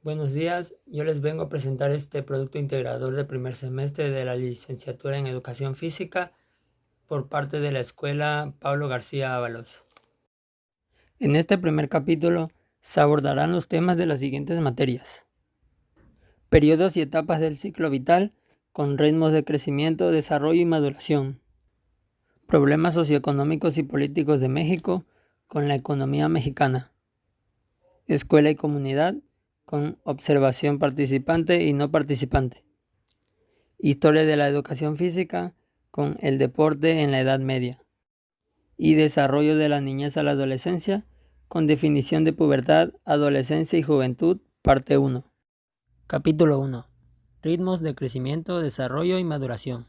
Buenos días, yo les vengo a presentar este producto integrador de primer semestre de la licenciatura en Educación Física por parte de la Escuela Pablo García Ábalos. En este primer capítulo se abordarán los temas de las siguientes materias: periodos y etapas del ciclo vital con ritmos de crecimiento, desarrollo y maduración; problemas socioeconómicos y políticos de México con la economía mexicana; escuela y comunidad con observación participante y no participante; historia de la educación física con el deporte en la Edad Media; y desarrollo de la niñez a la adolescencia con definición de pubertad, adolescencia y juventud, parte 1. Capítulo 1. Ritmos de crecimiento, desarrollo y maduración.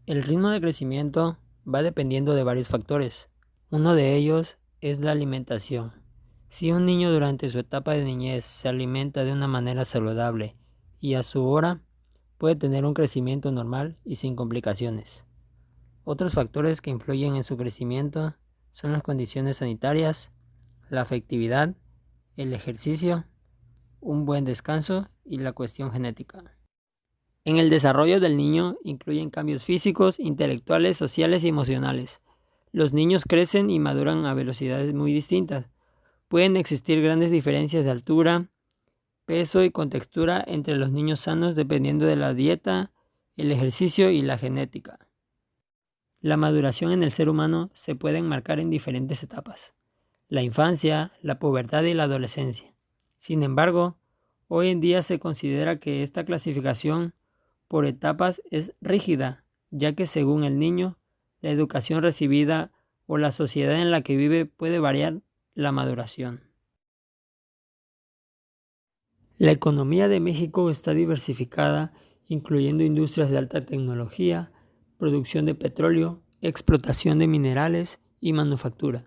El ritmo de crecimiento va dependiendo de varios factores. Uno de ellos es la alimentación. Si un niño durante su etapa de niñez se alimenta de una manera saludable y a su hora, puede tener un crecimiento normal y sin complicaciones. Otros factores que influyen en su crecimiento son las condiciones sanitarias, la afectividad, el ejercicio, un buen descanso y la cuestión genética. En el desarrollo del niño incluyen cambios físicos, intelectuales, sociales y emocionales. Los niños crecen y maduran a velocidades muy distintas. Pueden existir grandes diferencias de altura, peso y contextura entre los niños sanos dependiendo de la dieta, el ejercicio y la genética. La maduración en el ser humano se puede enmarcar en diferentes etapas: la infancia, la pubertad y la adolescencia. Sin embargo, hoy en día se considera que esta clasificación por etapas es rígida, ya que según el niño, la educación recibida o la sociedad en la que vive puede variar la maduración. La economía de México está diversificada, incluyendo industrias de alta tecnología, producción de petróleo, explotación de minerales y manufactura.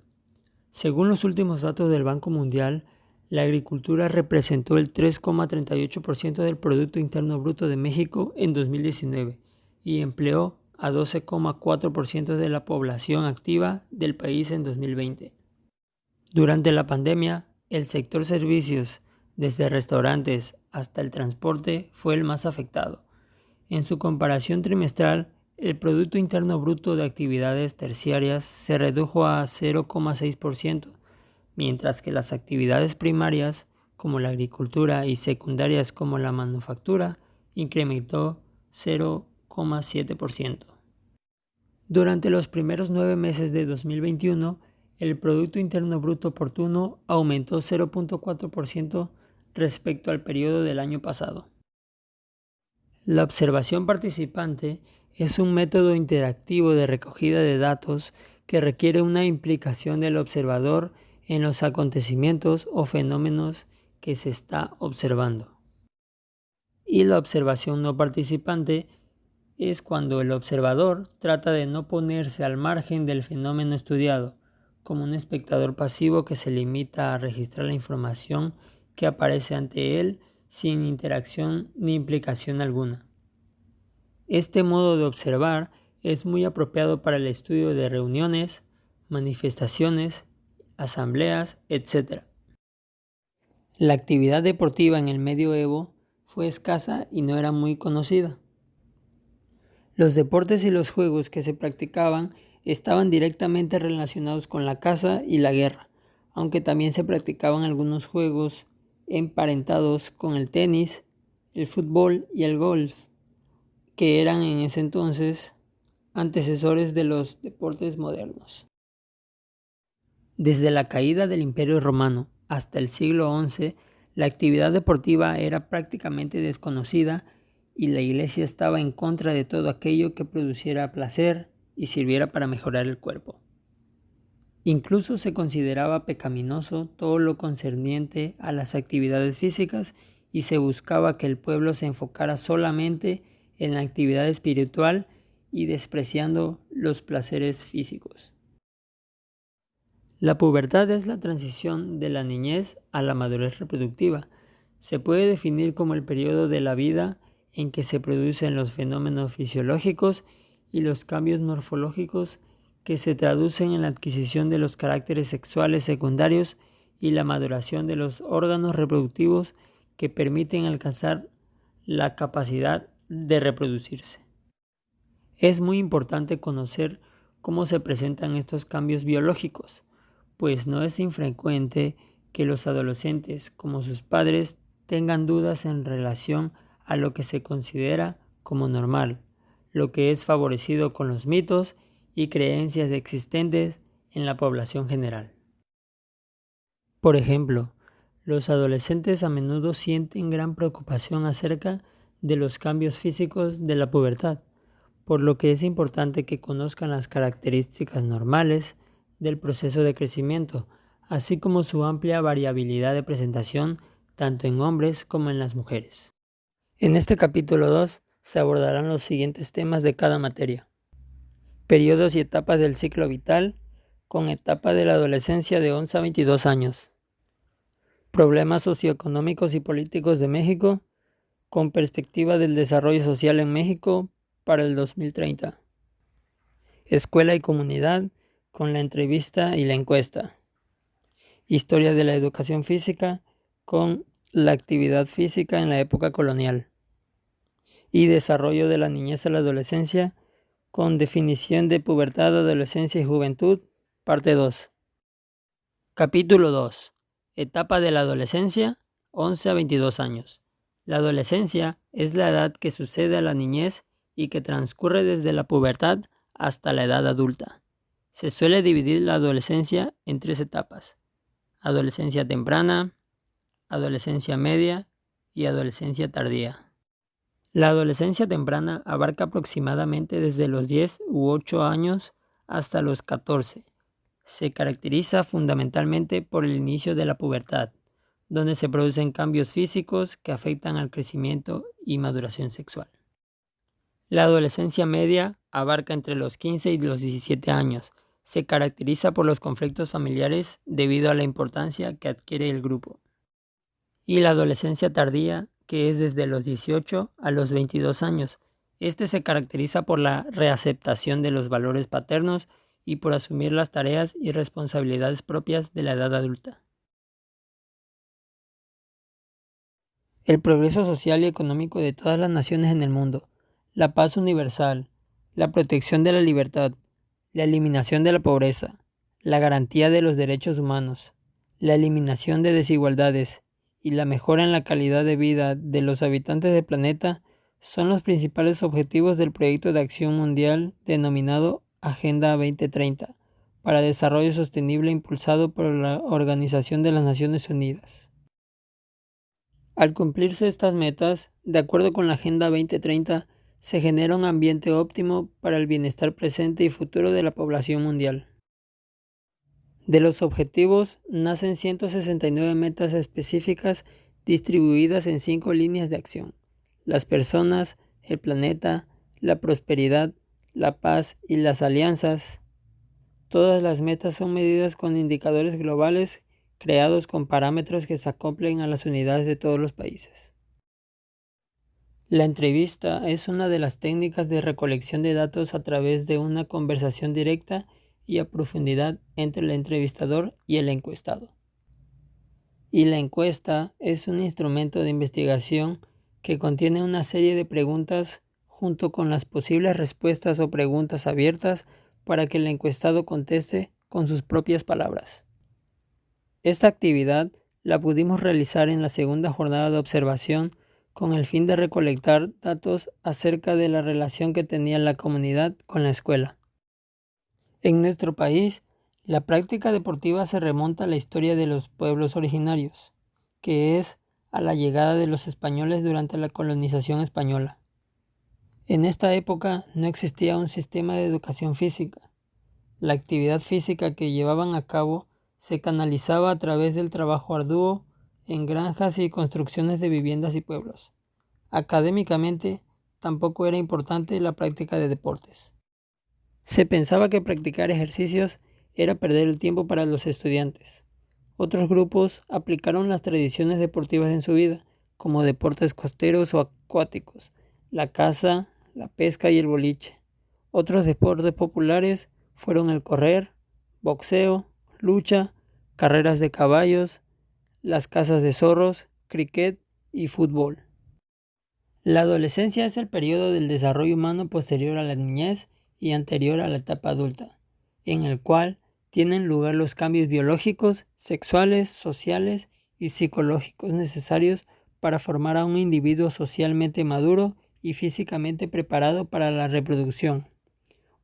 Según los últimos datos del Banco Mundial, la agricultura representó el 3,38% del Producto Interno Bruto de México en 2019 y empleó a 12,4% de la población activa del país en 2020. Durante la pandemia, el sector servicios, desde restaurantes hasta el transporte, fue el más afectado. En su comparación trimestral, el Producto Interno Bruto de actividades terciarias se redujo a 0,6%, mientras que las actividades primarias, como la agricultura, y secundarias, como la manufactura, incrementó 0,7%. Durante los primeros 9 meses de 2021, el Producto Interno Bruto oportuno aumentó 0,4% respecto al periodo del año pasado. La observación participante es un método interactivo de recogida de datos que requiere una implicación del observador en los acontecimientos o fenómenos que se está observando. Y la observación no participante es cuando el observador trata de no ponerse al margen del fenómeno estudiado, como un espectador pasivo que se limita a registrar la información que aparece ante él sin interacción ni implicación alguna. Este modo de observar es muy apropiado para el estudio de reuniones, manifestaciones, asambleas, etc. La actividad deportiva en el medioevo fue escasa y no era muy conocida. Los deportes y los juegos que se practicaban estaban directamente relacionados con la caza y la guerra, aunque también se practicaban algunos juegos emparentados con el tenis, el fútbol y el golf, que eran en ese entonces antecesores de los deportes modernos. Desde la caída del Imperio Romano hasta el siglo XI, la actividad deportiva era prácticamente desconocida y la Iglesia estaba en contra de todo aquello que produciera placer y sirviera para mejorar el cuerpo. Incluso se consideraba pecaminoso todo lo concerniente a las actividades físicas y se buscaba que el pueblo se enfocara solamente en la actividad espiritual y despreciando los placeres físicos. La pubertad es la transición de la niñez a la madurez reproductiva. Se puede definir como el periodo de la vida en que se producen los fenómenos fisiológicos y los cambios morfológicos que se traducen en la adquisición de los caracteres sexuales secundarios y la maduración de los órganos reproductivos que permiten alcanzar la capacidad de reproducirse. Es muy importante conocer cómo se presentan estos cambios biológicos, pues no es infrecuente que los adolescentes, como sus padres, tengan dudas en relación a lo que se considera como normal, lo que es favorecido con los mitos y creencias existentes en la población general. Por ejemplo, los adolescentes a menudo sienten gran preocupación acerca de los cambios físicos de la pubertad, por lo que es importante que conozcan las características normales del proceso de crecimiento, así como su amplia variabilidad de presentación tanto en hombres como en las mujeres. En este capítulo 2 se abordarán los siguientes temas de cada materia: periodos y etapas del ciclo vital, con etapa de la adolescencia de 11 a 22 años. Problemas socioeconómicos y políticos de México, con perspectiva del desarrollo social en México para el 2030. Escuela y comunidad, con la entrevista y la encuesta. Historia de la educación física, con la actividad física en la época colonial. Y desarrollo de la niñez a la adolescencia, con definición de pubertad, adolescencia y juventud, parte 2. Capítulo 2. Etapa de la adolescencia, 11 a 22 años. La adolescencia es la edad que sucede a la niñez y que transcurre desde la pubertad hasta la edad adulta. Se suele dividir la adolescencia en 3 etapas: adolescencia temprana, adolescencia media y adolescencia tardía. La adolescencia temprana abarca aproximadamente desde los 10 u 8 años hasta los 14. Se caracteriza fundamentalmente por el inicio de la pubertad, donde se producen cambios físicos que afectan al crecimiento y maduración sexual. La adolescencia media abarca entre los 15 y los 17 años. Se caracteriza por los conflictos familiares debido a la importancia que adquiere el grupo. Y la adolescencia tardía, que es desde los 18 a los 22 años. Este se caracteriza por la reaceptación de los valores paternos y por asumir las tareas y responsabilidades propias de la edad adulta. El progreso social y económico de todas las naciones en el mundo, la paz universal, la protección de la libertad, la eliminación de la pobreza, la garantía de los derechos humanos, la eliminación de desigualdades y la mejora en la calidad de vida de los habitantes del planeta son los principales objetivos del proyecto de acción mundial denominado Agenda 2030 para Desarrollo Sostenible, impulsado por la Organización de las Naciones Unidas. Al cumplirse estas metas, de acuerdo con la Agenda 2030, se genera un ambiente óptimo para el bienestar presente y futuro de la población mundial. De los objetivos nacen 169 metas específicas distribuidas en 5 líneas de acción: las personas, el planeta, la prosperidad, la paz y las alianzas. Todas las metas son medidas con indicadores globales creados con parámetros que se acoplen a las unidades de todos los países. La entrevista es una de las técnicas de recolección de datos a través de una conversación directa y a profundidad entre el entrevistador y el encuestado. Y la encuesta es un instrumento de investigación que contiene una serie de preguntas junto con las posibles respuestas o preguntas abiertas para que el encuestado conteste con sus propias palabras. Esta actividad la pudimos realizar en la segunda jornada de observación con el fin de recolectar datos acerca de la relación que tenía la comunidad con la escuela. En nuestro país, la práctica deportiva se remonta a la historia de los pueblos originarios, que es a la llegada de los españoles durante la colonización española. En esta época no existía un sistema de educación física. La actividad física que llevaban a cabo se canalizaba a través del trabajo arduo en granjas y construcciones de viviendas y pueblos. Académicamente, tampoco era importante la práctica de deportes. Se pensaba que practicar ejercicios era perder el tiempo para los estudiantes. Otros grupos aplicaron las tradiciones deportivas en su vida, como deportes costeros o acuáticos, la caza, la pesca y el boliche. Otros deportes populares fueron el correr, boxeo, lucha, carreras de caballos, las cazas de zorros, cricket y fútbol. La adolescencia es el periodo del desarrollo humano posterior a la niñez y anterior a la etapa adulta, en el cual tienen lugar los cambios biológicos, sexuales, sociales y psicológicos necesarios para formar a un individuo socialmente maduro y físicamente preparado para la reproducción.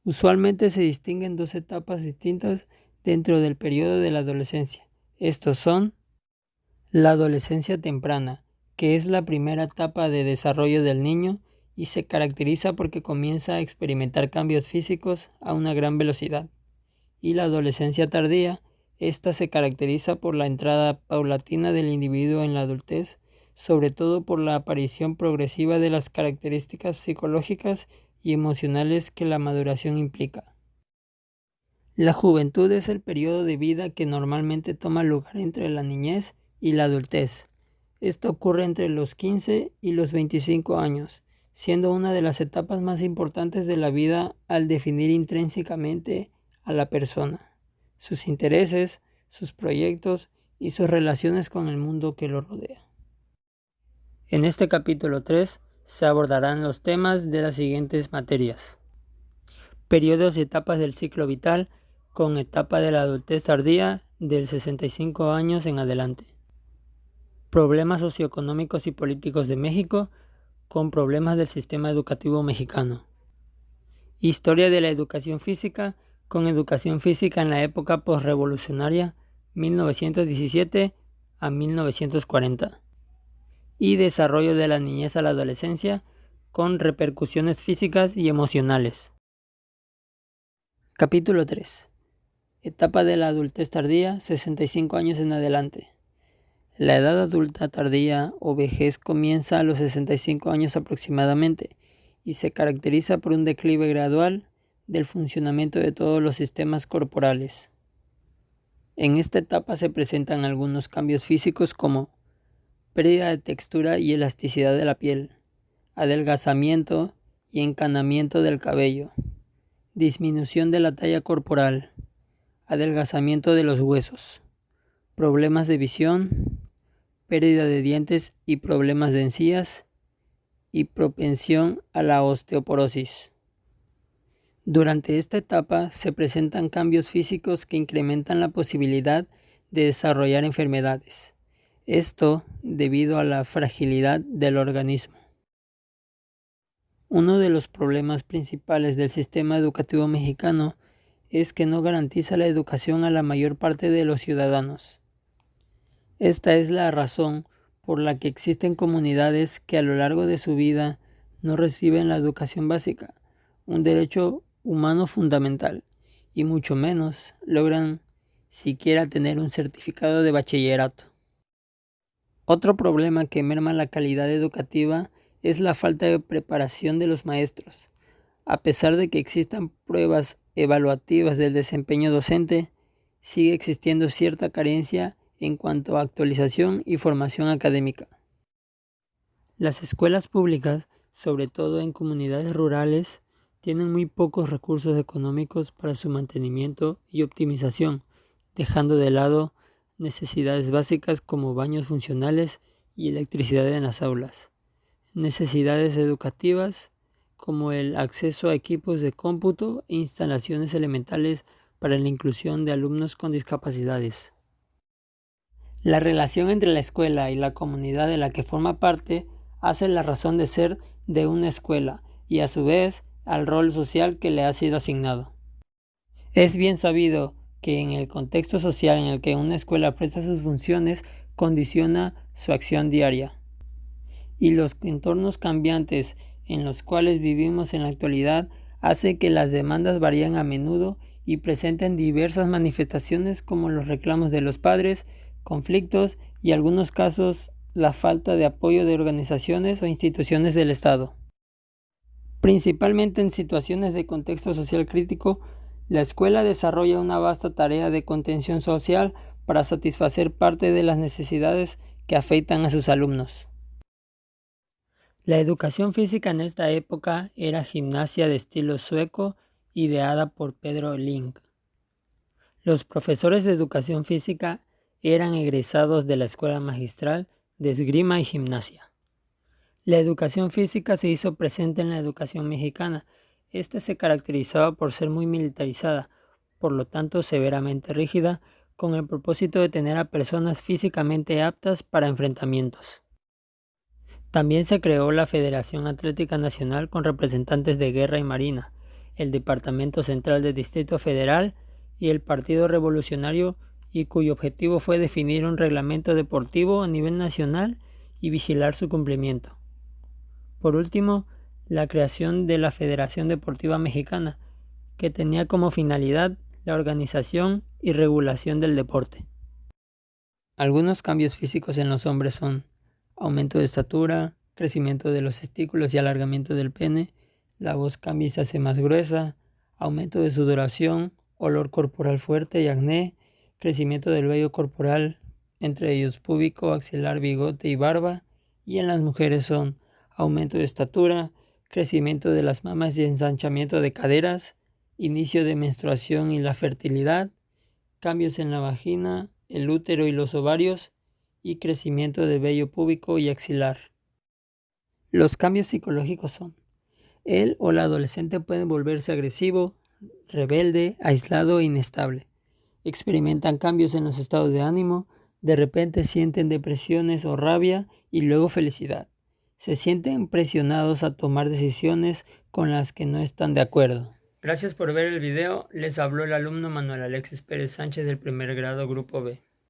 Usualmente se distinguen dos etapas distintas dentro del periodo de la adolescencia. Estos son la adolescencia temprana, que es la primera etapa de desarrollo del niño y se caracteriza porque comienza a experimentar cambios físicos a una gran velocidad. Y la adolescencia tardía, esta se caracteriza por la entrada paulatina del individuo en la adultez, sobre todo por la aparición progresiva de las características psicológicas y emocionales que la maduración implica. La juventud es el periodo de vida que normalmente toma lugar entre la niñez y la adultez. Esto ocurre entre los 15 y los 25 años, siendo una de las etapas más importantes de la vida al definir intrínsecamente a la persona, sus intereses, sus proyectos y sus relaciones con el mundo que lo rodea. En este capítulo 3 se abordarán los temas de las siguientes materias: periodos y etapas del ciclo vital, con etapa de la adultez tardía del 65 años en adelante; problemas socioeconómicos y políticos de México, con problemas del sistema educativo mexicano; historia de la educación física, con educación física en la época posrevolucionaria 1917 a 1940; y desarrollo de la niñez a la adolescencia, con repercusiones físicas y emocionales. Capítulo 3. Etapa de la adultez tardía, 65 años en adelante. La edad adulta tardía o vejez comienza a los 65 años aproximadamente y se caracteriza por un declive gradual del funcionamiento de todos los sistemas corporales. En esta etapa se presentan algunos cambios físicos como pérdida de textura y elasticidad de la piel, adelgazamiento y encanamiento del cabello, disminución de la talla corporal, adelgazamiento de los huesos, problemas de visión, pérdida de dientes y problemas de encías, y propensión a la osteoporosis. Durante esta etapa se presentan cambios físicos que incrementan la posibilidad de desarrollar enfermedades. Esto debido a la fragilidad del organismo. Uno de los problemas principales del sistema educativo mexicano es que no garantiza la educación a la mayor parte de los ciudadanos. Esta es la razón por la que existen comunidades que a lo largo de su vida no reciben la educación básica, un derecho humano fundamental, y mucho menos logran siquiera tener un certificado de bachillerato. Otro problema que merma la calidad educativa es la falta de preparación de los maestros. A pesar de que existan pruebas evaluativas del desempeño docente, sigue existiendo cierta carencia en cuanto a actualización y formación académica. Las escuelas públicas, sobre todo en comunidades rurales, tienen muy pocos recursos económicos para su mantenimiento y optimización, dejando de lado necesidades básicas como baños funcionales y electricidad en las aulas, necesidades educativas como el acceso a equipos de cómputo e instalaciones elementales para la inclusión de alumnos con discapacidades. La relación entre la escuela y la comunidad de la que forma parte hace la razón de ser de una escuela y a su vez al rol social que le ha sido asignado. Es bien sabido que en el contexto social en el que una escuela presta sus funciones condiciona su acción diaria. Y los entornos cambiantes en los cuales vivimos en la actualidad hace que las demandas varíen a menudo y presenten diversas manifestaciones como los reclamos de los padres, conflictos y en algunos casos la falta de apoyo de organizaciones o instituciones del Estado. Principalmente en situaciones de contexto social crítico, la escuela desarrolla una vasta tarea de contención social para satisfacer parte de las necesidades que afectan a sus alumnos. La educación física en esta época era gimnasia de estilo sueco, ideada por Pedro Link. Los profesores de educación física eran egresados de la Escuela Magistral de Esgrima y Gimnasia. La educación física se hizo presente en la educación mexicana. Esta se caracterizaba por ser muy militarizada, por lo tanto severamente rígida, con el propósito de tener a personas físicamente aptas para enfrentamientos. También se creó la Federación Atlética Nacional con representantes de Guerra y Marina, el Departamento Central del Distrito Federal y el Partido Revolucionario, y cuyo objetivo fue definir un reglamento deportivo a nivel nacional y vigilar su cumplimiento. Por último, la creación de la Federación Deportiva Mexicana, que tenía como finalidad la organización y regulación del deporte. Algunos cambios físicos en los hombres son aumento de estatura, crecimiento de los testículos y alargamiento del pene, la voz cambia y se hace más gruesa, aumento de sudoración, olor corporal fuerte y acné, crecimiento del vello corporal, entre ellos púbico, axilar, bigote y barba, y en las mujeres son aumento de estatura, crecimiento de las mamas y ensanchamiento de caderas, inicio de menstruación y la fertilidad, cambios en la vagina, el útero y los ovarios, y crecimiento de vello púbico y axilar. Los cambios psicológicos son: él o la adolescente pueden volverse agresivo, rebelde, aislado e inestable. Experimentan cambios en los estados de ánimo, de repente sienten depresiones o rabia y luego felicidad. Se sienten presionados a tomar decisiones con las que no están de acuerdo. Gracias por ver el video. Les habló el alumno Manuel Alexis Pérez Sánchez del primer grado Grupo B.